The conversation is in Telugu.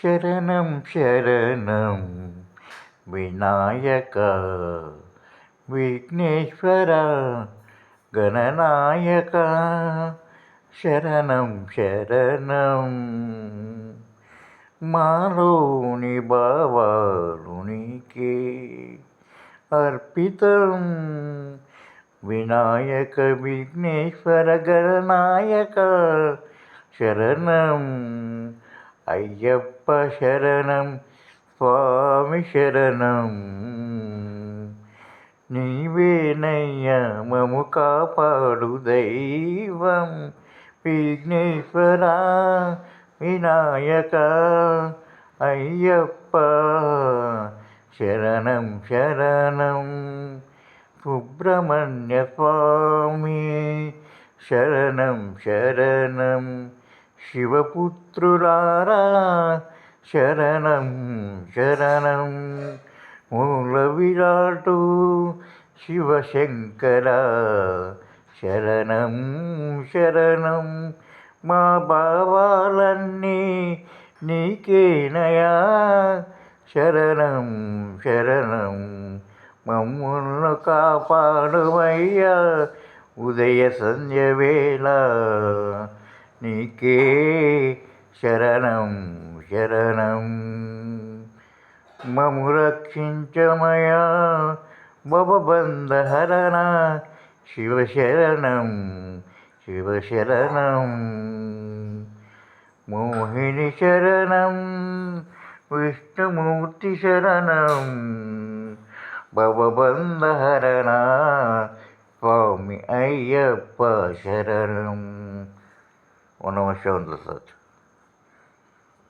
శరణం శరణం వినాయక విఘ్నేశ్వర గణనాయక శరణం శరణం మాలోని భావాలు నీకే అర్పితం వినాయక విఘ్నేశ్వర గణనాయక శరణం అయ్యప్ప శరణం స్వామి శరణం నీవేనయ్యా మము కాపాడు దైవం విఘ్నేశ్వర వినాయక అయ్యప్ప శరణం శరణం సుబ్రహ్మణ్య స్వామి శరణం శరణం శివపుత్రులారా శరణం శరణం మూల విరాటు శివశంకర శరణం శరణం మా భావాలన్నీ నీకేనయా శరణం శరణం మమ్ములను కాపాడువయ్యా ఉదయ సంధ్య వేళ నీకే శరణం శరణం మము రక్షించమయా భవబంధహరణ శివశరణం శివశరణం మోహిని శరణం విష్ణుమూర్తి శరణం భవబంధహరణ స్వామి అయ్యప్ప శరణం. ఓ నమః శివాయ.